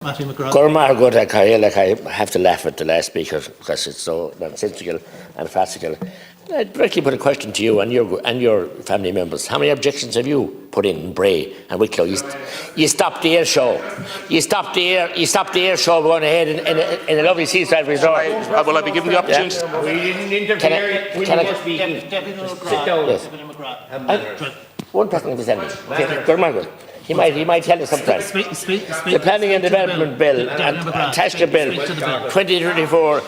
Mattie McGrath. I have to laugh at the last speaker because it's so nonsensical and farcical. I directly put a question to you and your family members. How many objections have you put in Bray and Wicklow? You stopped the air show. You stopped the air show going ahead in a lovely seaside resort. Will I be given the opportunity? Yeah. We didn't interfere. We must be Deputy McGrath. Yes. One person can send me. He might tell us sometimes. The Planning and Development Bill and Taisce Bill 2024.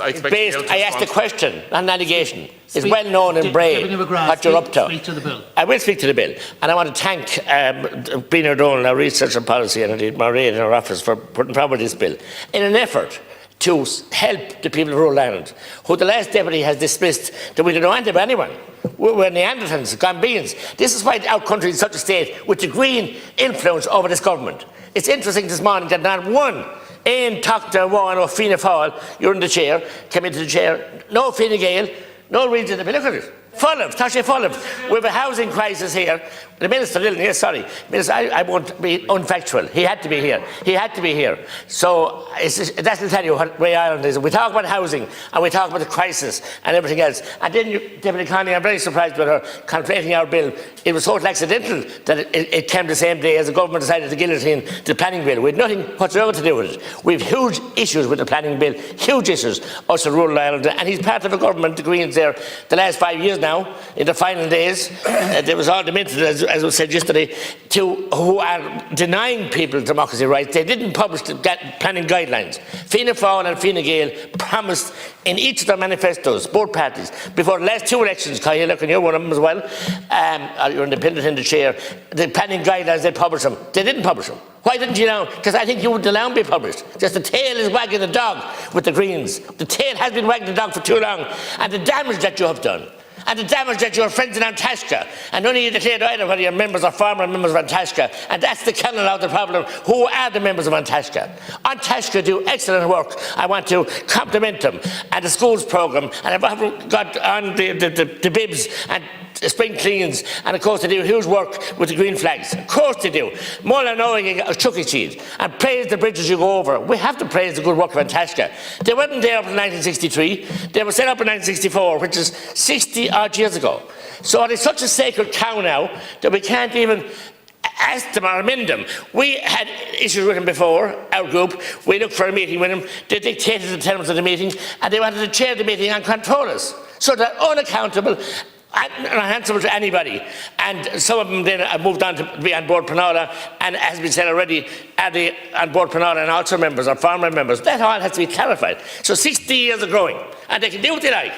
I asked a question, not an allegation. It's well known in Bray what you're up to. I will speak to the bill, and I want to thank Brina O'Donnell, our research and policy, and indeed Maureen in her office for putting forward this bill in an effort to help the people of rural Ireland, who the last deputy has dismissed that we don't know anything about anyone. We're Neanderthals, Gambians. This is why our country is such a state with the Green influence over this government. It's interesting this morning that not one Aon Doctor One or Fianna Fáil, you're in the chair, came into the chair, no Fine Gael, no region of it. Look at it. Full of, Taisce full of. We have a housing crisis here. The Minister didn't hear, sorry. Minister, I won't be unfactual. He had to be here. He had to be here. So that's to tell you what Ray Ireland is. We talk about housing and we talk about the crisis and everything else. And then, Deputy Conley, I'm very surprised with her conflating our bill. It was totally accidental that it came the same day as the government decided to guillotine the planning bill. We had nothing whatsoever to do with it. We have huge issues with the planning bill, huge issues, us in rural Ireland. And he's part of a government, the Greens there, the last 5 years now, in the final days. There was all demented, as was said yesterday, who are denying people democracy rights. They didn't publish the planning guidelines. Fianna Fáil and Fine Gael promised in each of their manifestos, both parties, before the last two elections, Cahill, and you're one of them as well, you're independent in the chair, the planning guidelines, they published them. They didn't publish them. Why didn't you now? Because I think you would allow them to be published. Just the tail is wagging the dog with the Greens. The tail has been wagging the dog for too long. And the damage that you have done, and the damage that your friends in Taisce, and none of you declared either whether you're members or former members of Taisce, and that's the kernel of the problem. Who are the members of Taisce? Taisce do excellent work. I want to compliment them, and the schools programme, and I've got on the bibs and spring cleans, and of course they do huge work with the green flags. Of course they do. Mola knowing a chucky seed, and praise the bridges you go over. We have to praise the good work of Taisce. They weren't there up in 1963. They were set up in 1964, which is 60 odd years ago. So it is such a sacred cow now that we can't even ask them or amend them. We had issues with them before, our group. We looked for a meeting with them. They dictated the terms of the meeting, and they wanted to chair the meeting and control us. So they're unaccountable and not answerable to anybody. And some of them then have moved on to be on board Penala, and as been said already, are they on board Penala and also members or former members? That all has to be clarified. So 60 years of growing, and they can do what they like.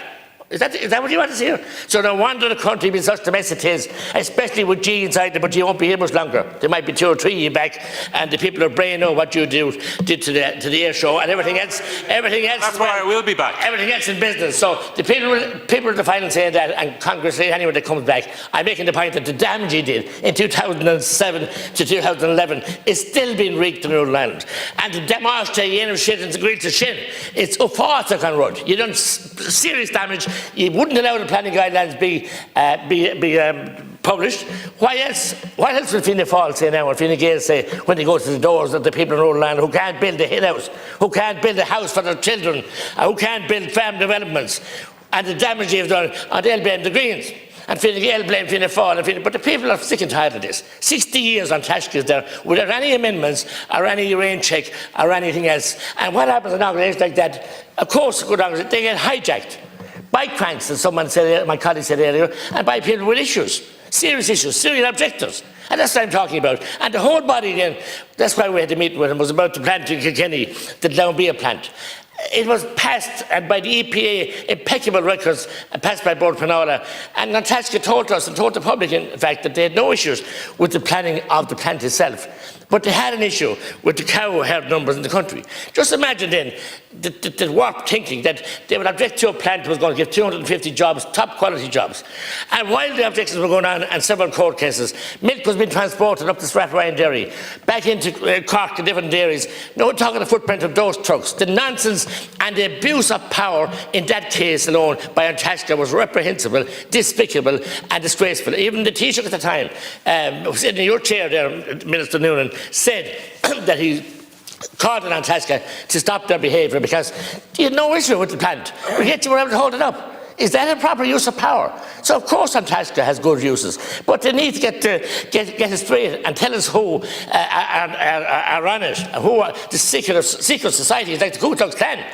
Is that what you want to see here? So no wonder the country being such a mess it is, especially with G inside there, but you won't be here much longer. There might be 2 or 3 years back, and the people of Bray know what you did to the air show and everything else. That's why I will be back. Everything else in business. So the people at the final saying that, and Congress saying anyone that comes back, I'm making the point that the damage he did in 2007 to 2011 is still being wreaked in Northern Ireland. And the damage to the shit and the great to shin, it's up forth on road. You done serious damage. You wouldn't allow the planning guidelines be published. Why else will Fianna Fáil say now, or Fine Gael say, when they go to the doors of the people in rural Ireland who can't build a head house, who can't build a house for their children, who can't build farm developments, and the damage they've done, and they'll blame the Greens. And Fine Gael blame Fianna Fáil, but the people are sick and tired of this. 60 years on Taisce is there without any amendments or any rain check or anything else. And what happens in organisations like that? Of course, good organisations, they get hijacked by cranks, as someone said, my colleague said earlier, and by people with issues, serious objectives. And that's what I'm talking about. And the whole body then, that's why we had the meeting with him, was about the plant in Kilkenny, that there will be a plant. It was passed, and by the EPA, impeccable records, passed by Board Penala. And Taisce told us, and told the public, in fact, that they had no issues with the planning of the plant itself. But they had an issue with the cow herd numbers in the country. Just imagine then the warped thinking that they would object to a plant that was going to give 250 jobs, top quality jobs. And while the objections were going on and several court cases, milk was being transported up the Strathroyan dairy, back into Cork to different dairies. No talking the footprint of those trucks. The nonsense and the abuse of power in that case alone by Taisce was reprehensible, despicable and disgraceful. Even the Taoiseach at the time, sitting in your chair there, Minister Noonan, said that he called on Taisce to stop their behaviour because you had no issue with the plant, but yet you were able to hold it up. Is that a proper use of power? So of course Taisce has good uses, but they need to get it straight and tell us who are on it, who are the secret societies like the Ku Klux Klan,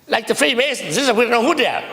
like the Freemasons. We don't know who they are.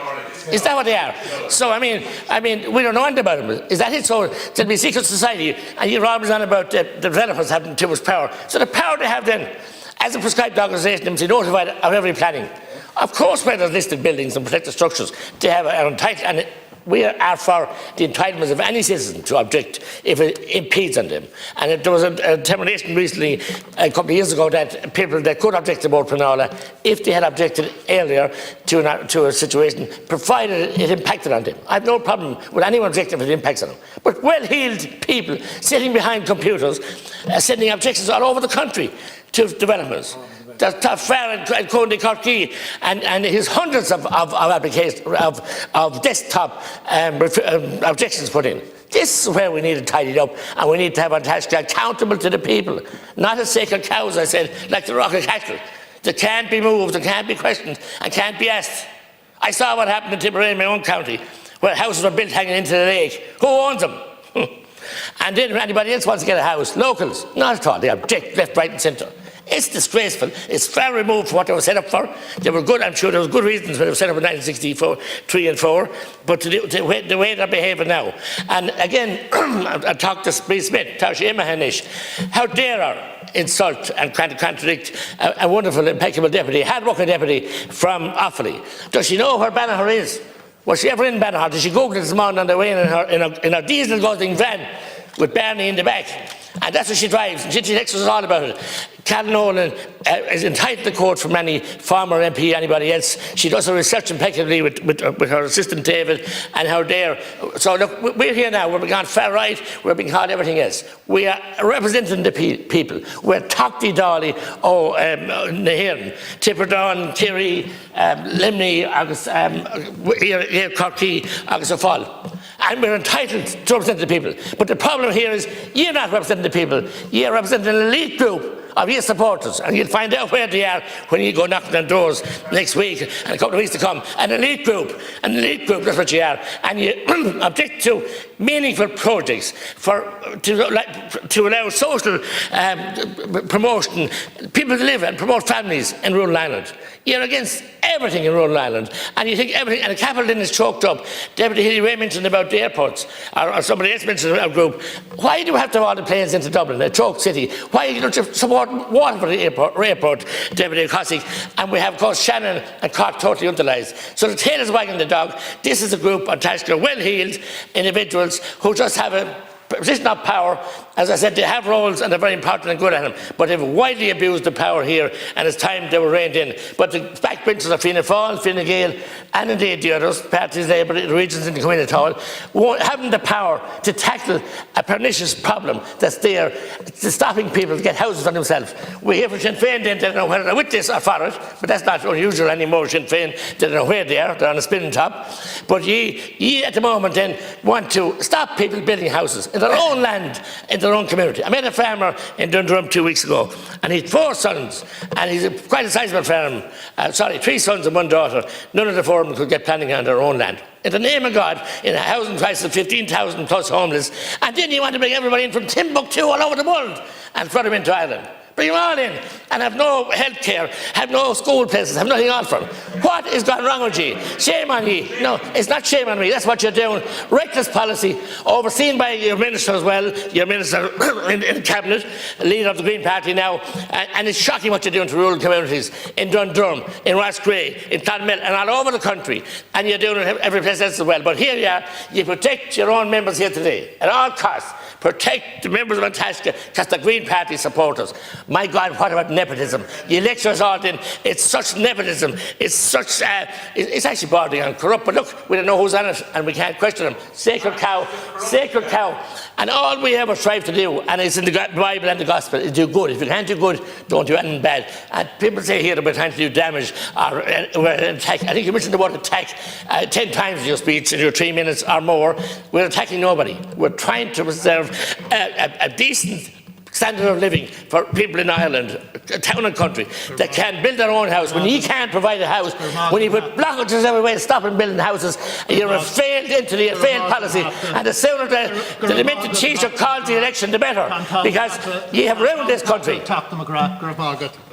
Is that what they are? So I mean, we don't know anything about them. Is that it? So there'll be a secret society, and you're always on about the developers having too much power. So the power they have then, as a prescribed organisation, they must be notified of every planning. Of course, where there's listed buildings and protected structures, they have an entitlement, and we are for the entitlements of any citizen to object if it impedes on them. And there was a determination recently, a couple of years ago, that people that could object to Board Pleanála, if they had objected earlier to a situation, provided it impacted on them. I have no problem with anyone objecting if it impacts on them. But well-heeled people sitting behind computers, sending objections all over the country to developments. There's Taisce and Coney Corky and his hundreds of applications of desktop objections put in. This is where we need to tidy up, and we need to have Taisce accountable to the people, not as sacred cows, I said, like the rock of cattle. They can't be moved, they can't be questioned, and can't be asked. I saw what happened in Tipperary, in my own county, where houses were built hanging into the lake. Who owns them? And then if anybody else wants to get a house, locals, not at all. They object left, right, and centre. It's disgraceful. It's far removed from what they were set up for. They were good, I'm sure there was good reasons when they were set up in 1963 and 4, but the way they're behaving now. And again, I talked to Smith, Taisce Mahanish, how dare her insult and contradict a wonderful, impeccable deputy, hard-working deputy from Offaly. Does she know where Banagher is? Was she ever in Banagher? Did she Google it this morning on the way in her diesel-guzzling van with Barney in the back? And that's what she drives, and she texts us all about it. Cal Nolan is entitled to quote from any former MP, anybody else. She does her research impeccably with her assistant David, and how dare. So look, we're here now, we're being called far right, we're being called everything else. We are representing the people. We're Tocty Dolly, Nahiran, Tipperdown, Kerry, Limney, here Corky, Agus Fall. And we're entitled to represent the people. But the problem here is you're not representing the people. You're representing an elite group of your supporters, and you'll find out where they are when you go knocking on doors next week and a couple of weeks to come. An elite group, that's what you are. And you object to meaningful projects to allow social promotion, people to live and promote families in rural Ireland. You're against everything in rural Ireland, and you think everything, and the capital then is choked up. Deputy Hilly Ray mentioned about the airports, or somebody else mentioned our group. Why do we have to have all the planes into Dublin, a choked city? Why don't you support Waterford airport, Deputy Cossack? And we have, of course, Shannon and Cork totally utilised. So the tail is wagging the dog. This is a group of Taisce, well-heeled individuals who just have a position of power. As I said, they have roles and they're very important and good at them, but they've widely abused the power here, and it's time they were reined in. But the backbenchers of Fianna Fáil, Fine Gael, and indeed the others, parties, Labour, the regions in the community at all, haven't the power to tackle a pernicious problem that's there, to stopping people to get houses for themselves. We hear from Sinn Féin, then they don't know whether they're with this or for it, but that's not unusual anymore. Sinn Féin, they don't know where they are, they're on a spinning top. But ye at the moment then want to stop people building houses in their own land, in their own community. I met a farmer in Dundrum 2 weeks ago, and he had 4 sons, and he's quite a sizable farm. 3 sons and 1 daughter. None of the 4 of them could get planning on their own land. In the name of God, in a housing crisis of 15,000 plus homeless, and then you want to bring everybody in from Timbuktu all over the world and flood them into Ireland. Bring them all in and have no health care, have no school places, have nothing on for them. What is gone wrong with you? Shame on you. No, it's not shame on me. That's what you're doing. Reckless policy, overseen by your minister as well, your minister in the cabinet, leader of the Green Party now, and it's shocking what you're doing to rural communities in Dundrum, in Roscrea, in Clonmel, and all over the country. And you're doing it every place else as well. But here you are, you protect your own members here today at all costs. Protect the members of Taisce because the Green Party supporters. My God, what about nepotism? You lecture us all in, it's such nepotism, it's such, it's actually bordering on corrupt, but look, we don't know who's on it and we can't question them. Sacred cow, sacred cow. And all we ever strive to do, and it's in the Bible and the Gospel, is do good. If you can't do good, don't do anything bad. And people say here that we're trying to do damage or we're an attack. I think you mentioned the word attack 10 times in your speech, in your 3 minutes or more. We're attacking nobody. We're trying to preserve a decent standard of living for people in Ireland, town and country, that can build their own house. When you can't provide a house, when you put blockages everywhere stopping building houses, you're a failed entity, a failed policy, and the sooner the demented Taisce calls the election, the better, because you have ruined this country. Talk to McGrath.